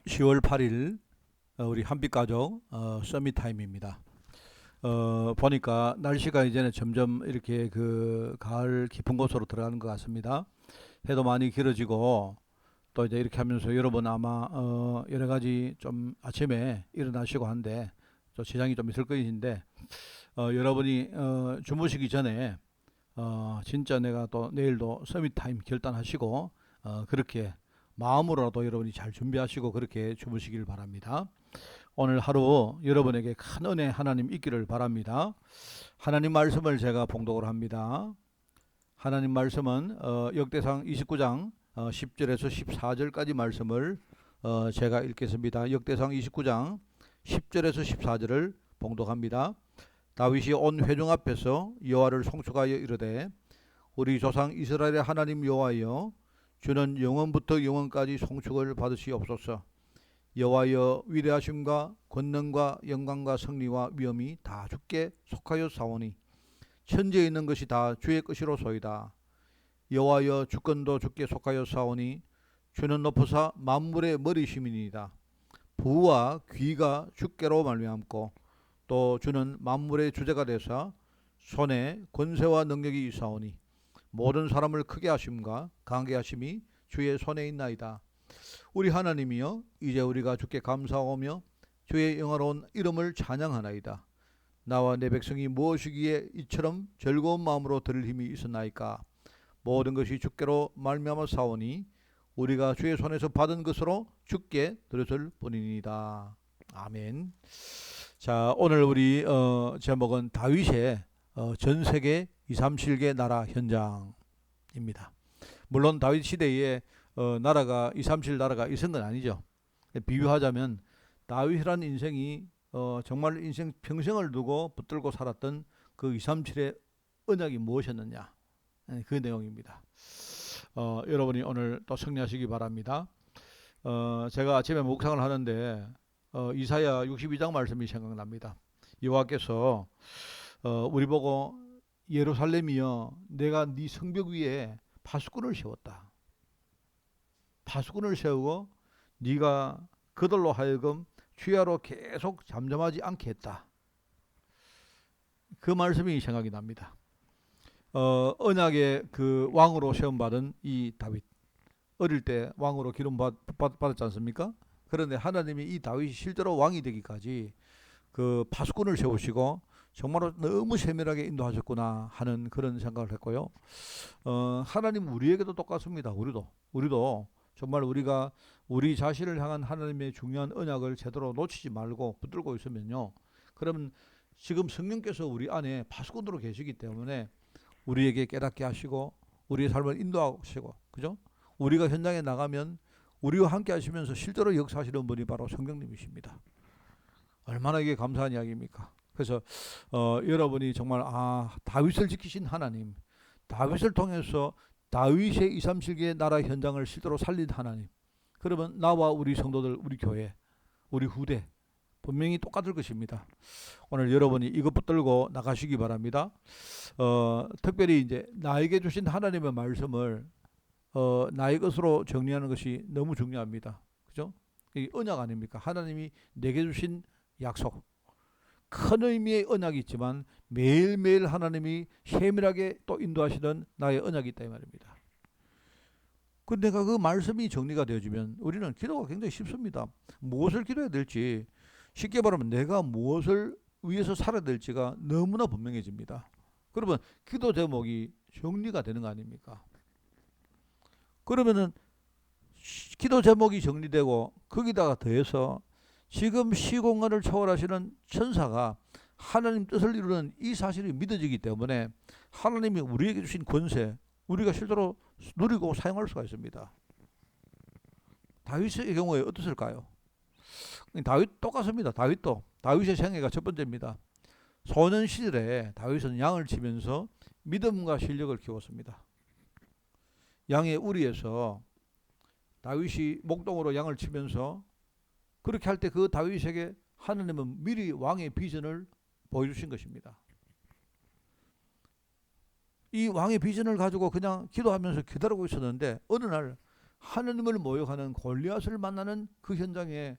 10월 8일 우리 한빛가족 서밋 타임입니다. 보니까 날씨가 이제는 점점 이렇게 그 가을 깊은 곳으로 들어가는 것 같습니다. 해도 많이 길어지고 또 이제 이렇게 하면서 여러분 아마 여러 가지 좀 아침에 일어나시고 한데 또 지장이 좀 있을 것인데 여러분이 주무시기 전에 진짜 내가 또 내일도 서밋 타임 결단하시고 그렇게 마음으로라도 여러분이 잘 준비하시고 그렇게 주무시길 바랍니다. 오늘 하루 여러분에게 큰 은혜 하나님 있기를 바랍니다. 하나님 말씀을 제가 봉독을 합니다. 하나님 말씀은 역대상 29장 10절에서 14절까지 말씀을 제가 읽겠습니다. 역대상 29장 10절에서 14절을 봉독합니다. 다윗이 온 회중 앞에서 여호와를 송축하여 이르되 우리 조상 이스라엘의 하나님 여호와여, 주는 영원부터 영원까지 송축을 받으시옵소서. 여호와여, 위대하심과 권능과 영광과 승리와 위엄이 다 주께 속하여 사오니 천지에 있는 것이 다 주의 것이로소이다. 여호와여, 주권도 주께 속하여 사오니 주는 높으사 만물의 머리심이니이다. 부와 귀가 주께로 말미암고 또 주는 만물의 주제가 되사 손에 권세와 능력이 있사오니 모든 사람을 크게 하심과 강하게 하심이 주의 손에 있나이다. 우리 하나님이여, 이제 우리가 주께 감사하며 주의 영화로운 이름을 찬양하나이다. 나와 내 백성이 무엇이기에 이처럼 즐거운 마음으로 들을 힘이 있었나이까. 모든 것이 주께로 말미암아 사오니 우리가 주의 손에서 받은 것으로 주께 드렸을 뿐이니이다. 아멘. 자, 오늘 우리 제목은 다윗의 전 세계 2, 3세계 나라 현장입니다. 물론 다윗 시대에 나라가 2, 3실 나라가 있은 건 아니죠. 비유하자면 다윗이라는 인생이 정말 인생 평생을 두고 붙들고 살았던 그 2, 3실의 언약이 무엇이었느냐, 그 내용입니다. 여러분이 오늘 또 승리하시기 바랍니다. 제가 아침에 묵상을 하는데 이사야 62장 말씀이 생각납니다. 여호와께서 우리 보고 예루살렘이여, 내가 네 성벽 위에 파수꾼을 세웠다. 파수꾼을 세우고 네가 그들로 하여금 주야로 계속 잠잠하지 않게 했다. 그 말씀이 생각이 납니다. 언약의 그 왕으로 세움받은 이 다윗, 어릴 때 왕으로 기름 받았지 않습니까? 그런데 하나님이 이 다윗이 실제로 왕이 되기까지 그 파수꾼을 세우시고 정말로 너무 세밀하게 인도하셨구나 하는 그런 생각을 했고요. 하나님 우리에게도 똑같습니다. 우리도 정말 우리가 우리 자신을 향한 하나님의 중요한 언약을 제대로 놓치지 말고 붙들고 있으면요, 그러면 지금 성령께서 우리 안에 파수꾼으로 계시기 때문에 우리에게 깨닫게 하시고 우리의 삶을 인도하시고, 그죠? 우리가 현장에 나가면 우리와 함께 하시면서 실제로 역사하시는 분이 바로 성령님이십니다. 얼마나 이게 감사한 이야기입니까? 그래서 여러분이 정말 다윗을 지키신 하나님, 다윗을 통해서 다윗의 2, 3세기의 나라 현장을 실제로 살린 하나님, 그러면 나와 우리 성도들, 우리 교회, 우리 후대 분명히 똑같을 것입니다. 오늘 여러분이 이것 붙들고 나가시기 바랍니다. 특별히 이제 나에게 주신 하나님의 말씀을 나의 것으로 정리하는 것이 너무 중요합니다. 그죠? 이 언약 아닙니까? 하나님이 내게 주신 약속, 큰 의미의 언약이 있지만 매일매일 하나님이 세밀하게 또 인도하시는 나의 언약이 있다 이 말입니다. 그 내가 그 말씀이 정리가 되어지면 우리는 기도가 굉장히 쉽습니다. 무엇을 기도해야 될지, 쉽게 말하면 내가 무엇을 위해서 살아야 될지가 너무나 분명해집니다. 그러면 기도 제목이 정리가 되는 거 아닙니까? 그러면은 기도 제목이 정리되고 거기다가 더해서 지금 시공간을 초월하시는 천사가 하나님 뜻을 이루는 이 사실이 믿어지기 때문에 하나님이 우리에게 주신 권세, 우리가 실제로 누리고 사용할 수가 있습니다. 다윗의 경우에 어떻을까요? 다윗 똑같습니다. 다윗의 생애가 첫 번째입니다. 소년 시절에 다윗은 양을 치면서 믿음과 실력을 키웠습니다. 양의 우리에서 다윗이 목동으로 양을 치면서 그렇게 할 때 그 다윗에게 하나님은 미리 왕의 비전을 보여주신 것입니다. 이 왕의 비전을 가지고 그냥 기도하면서 기다리고 있었는데 어느 날 하나님을 모욕하는 골리앗을 만나는 그 현장에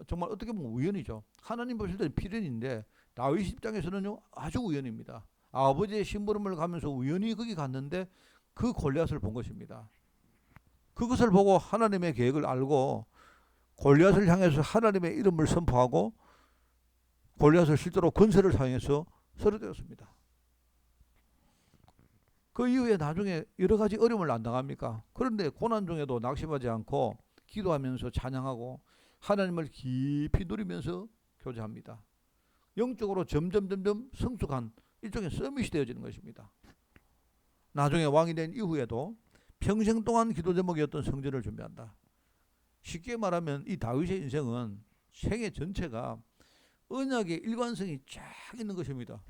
정말 어떻게 보면 우연이죠. 하나님 보실 때는 필연인데 다윗 입장에서는요 아주 우연입니다. 아버지의 심부름을 가면서 우연히 거기 갔는데 그 골리앗을 본 것입니다. 그것을 보고 하나님의 계획을 알고 골리앗을 향해서 하나님의 이름을 선포하고 골리앗을 실제로 권세를 사용해서 쓰러뜨렸습니다. 그 이후에 나중에 여러 가지 어려움을 안 당합니까? 그런데 고난 중에도 낙심하지 않고 기도하면서 찬양하고 하나님을 깊이 누리면서 교제합니다. 영적으로 점점 성숙한 일종의 서밋이 되어지는 것입니다. 나중에 왕이 된 이후에도 평생 동안 기도 제목이었던 성전을 준비한다. 쉽게 말하면 이 다윗의 인생은 생애 전체가 언약의 일관성이 쫙 있는 것입니다.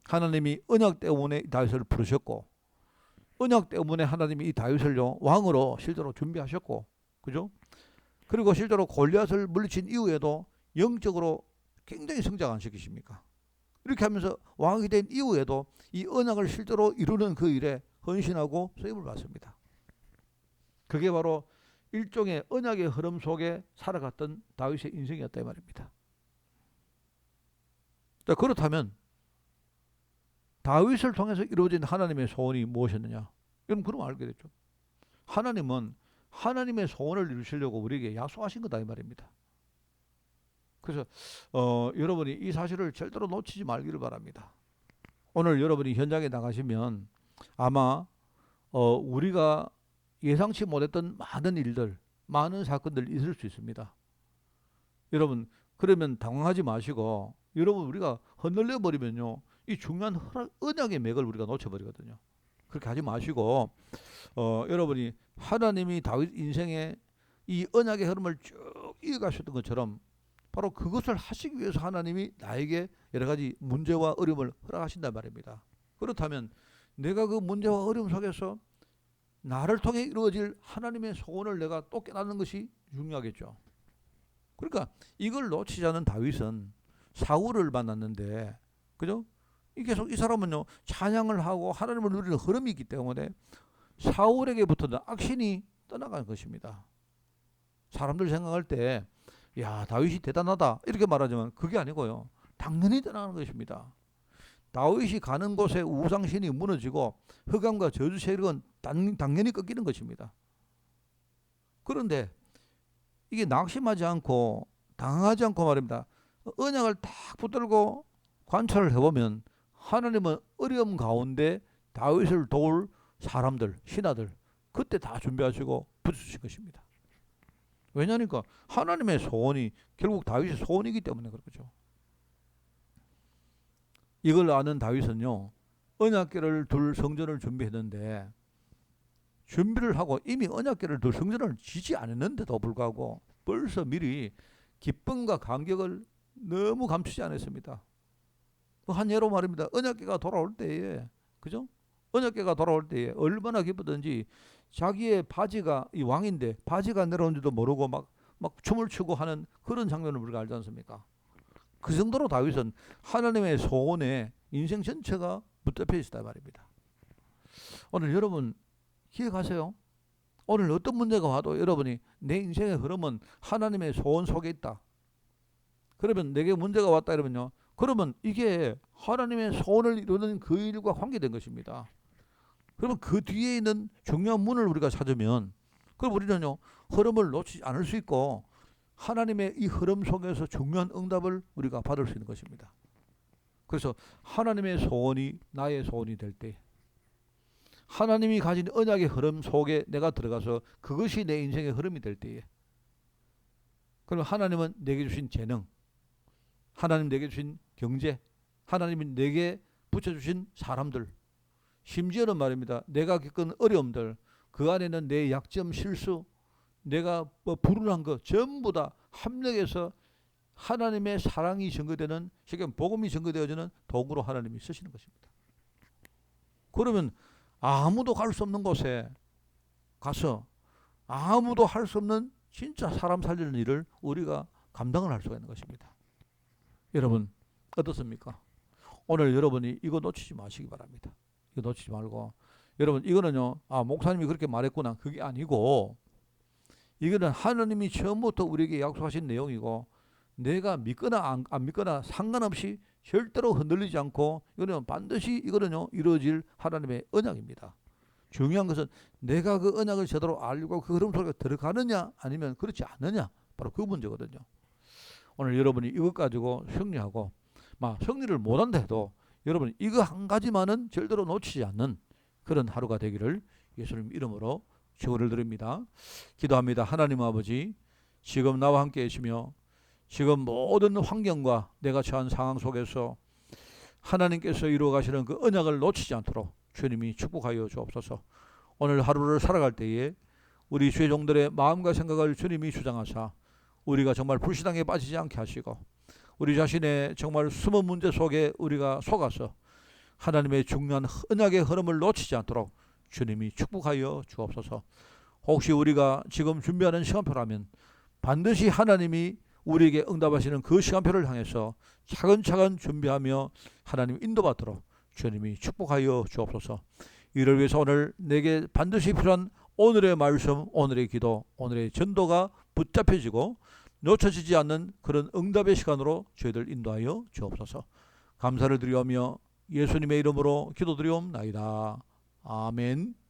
하나님이 언약 때문에 다윗을 부르셨고 언약 때문에 하나님이 이 다윗을요 왕으로 실제로 준비하셨고, 그죠? 그리고 실제로 골리앗을 물리친 이후에도 영적으로 굉장히 성장 안 시키십니까? 이렇게 하면서 왕이 된 이후에도 이 언약을 실제로 이루는 그 일에 헌신하고 쓰임을 받습니다. 그게 바로 일종의 언약의 흐름 속에 살아갔던 다윗의 인생이었다 이 말입니다. 자, 그렇다면 다윗을 통해서 이루어진 하나님의 소원이 무엇이었느냐? 여러분 그럼 알게 됐죠. 하나님은 하나님의 소원을 이루시려고 우리에게 약속하신 거다 이 말입니다. 그래서 여러분이 이 사실을 절대로 놓치지 말기를 바랍니다. 오늘 여러분이 현장에 나가시면 아마 우리가 예상치 못했던 많은 일들, 많은 사건들이 있을 수 있습니다. 여러분 그러면 당황하지 마시고 여러분 우리가 흔들려 버리면요 이 중요한 언약의 맥을 우리가 놓쳐버리거든요. 그렇게 하지 마시고 여러분이 하나님이 다윗 인생의 이 언약의 흐름을 쭉 이어가셨던 것처럼 바로 그것을 하시기 위해서 하나님이 나에게 여러 가지 문제와 어려움을 허락하신단 말입니다. 그렇다면 내가 그 문제와 어려움 속에서 나를 통해 이루어질 하나님의 소원을 내가 또 깨닫는 것이 중요하겠죠. 그러니까 이걸 놓치지 않은 다윗은 사울을 만났는데, 그죠? 계속 이 사람은요 찬양을 하고 하나님을 누리는 흐름이 있기 때문에 사울에게부터는 악신이 떠나간 것입니다. 사람들 생각할 때 야 다윗이 대단하다 이렇게 말하지만 그게 아니고요 당연히 떠나는 것입니다. 다윗이 가는 곳에 우상신이 무너지고 흑암과 저주 세력은 당연히 꺾이는 것입니다. 그런데 이게 낙심하지 않고 당하지 않고 말입니다. 언약을 딱 붙들고 관찰을 해보면 하나님은 어려움 가운데 다윗을 도울 사람들, 신하들 그때 다 준비하시고 붙여주신 것입니다. 왜냐니까 하나님의 소원이 결국 다윗의 소원이기 때문에 그렇죠. 이걸 아는 다윗은요 언약궤를 둘 성전을 준비했는데 준비를 하고 이미 언약궤를 둘 성전을 지지 않았는데도 불구하고 벌써 미리 기쁨과 감격을 너무 감추지 않았습니다. 한 예로 말입니다. 언약궤가 돌아올 때에, 그죠? 언약궤가 돌아올 때에 얼마나 기쁘든지 자기의 바지가 이 왕인데 바지가 내려온지도 모르고 막 춤을 추고 하는 그런 장면을 우리가 알지 않습니까? 그 정도로 다윗은 하나님의 소원에 인생 전체가 붙잡혀 있었다 말입니다. 오늘 여러분 기억하세요. 오늘 어떤 문제가 와도 여러분이 내 인생의 흐름은 하나님의 소원 속에 있다. 그러면 내게 문제가 왔다 이러면요. 그러면 이게 하나님의 소원을 이루는 그 일과 관계된 것입니다. 그러면 그 뒤에 있는 중요한 문을 우리가 찾으면 그럼 우리는요 흐름을 놓치지 않을 수 있고 하나님의 이 흐름 속에서 중요한 응답을 우리가 받을 수 있는 것입니다. 그래서 하나님의 소원이 나의 소원이 될 때 하나님이 가진 언약의 흐름 속에 내가 들어가서 그것이 내 인생의 흐름이 될 때에 그러면 하나님은 내게 주신 재능, 하나님 내게 주신 경제, 하나님이 내게 붙여주신 사람들, 심지어는 말입니다. 내가 겪은 어려움들, 그 안에는 내 약점, 실수, 내가 불운한 것 전부 다 합력해서 하나님의 사랑이 증거되는, 지금 복음이 증거되어지는 도구로 하나님이 쓰시는 것입니다. 그러면 아무도 갈 수 없는 곳에 가서 아무도 할 수 없는 진짜 사람 살리는 일을 우리가 감당을 할 수가 있는 것입니다. 여러분 어떻습니까? 오늘 여러분이 이거 놓치지 마시기 바랍니다. 이거 놓치지 말고 여러분 이거는요 목사님이 그렇게 말했구나 그게 아니고 이거는 하나님이 처음부터 우리에게 약속하신 내용이고 내가 믿거나 안 믿거나 상관없이 절대로 흔들리지 않고 이거는 반드시 이거는요 이루어질 하나님의 언약입니다. 중요한 것은 내가 그 언약을 제대로 알고 그 흐름 속에 들어가느냐 아니면 그렇지 않느냐, 바로 그 문제거든요. 오늘 여러분이 이것 가지고 승리하고 막 승리를 못한다 해도 여러분 이거 한 가지만은 절대로 놓치지 않는 그런 하루가 되기를 예수님 이름으로 축원을 드립니다. 기도합니다. 하나님 아버지, 지금 나와 함께 계시며 지금 모든 환경과 내가 처한 상황 속에서 하나님께서 이루어 가시는 그 언약을 놓치지 않도록 주님이 축복하여 주옵소서. 오늘 하루를 살아갈 때에 우리 죄종들의 마음과 생각을 주님이 주장하사 우리가 정말 불신앙에 빠지지 않게 하시고 우리 자신의 정말 숨은 문제 속에 우리가 속아서 하나님의 중요한 언약의 흐름을 놓치지 않도록 주님이 축복하여 주옵소서. 혹시 우리가 지금 준비하는 시간표라면 반드시 하나님이 우리에게 응답하시는 그 시간표를 향해서 차근차근 준비하며 하나님 인도받도록 주님이 축복하여 주옵소서. 이를 위해서 오늘 내게 반드시 필요한 오늘의 말씀, 오늘의 기도, 오늘의 전도가 붙잡혀지고 놓쳐지지 않는 그런 응답의 시간으로 저희들 인도하여 주옵소서. 감사를 드리오며 예수님의 이름으로 기도드리옵나이다. 아멘.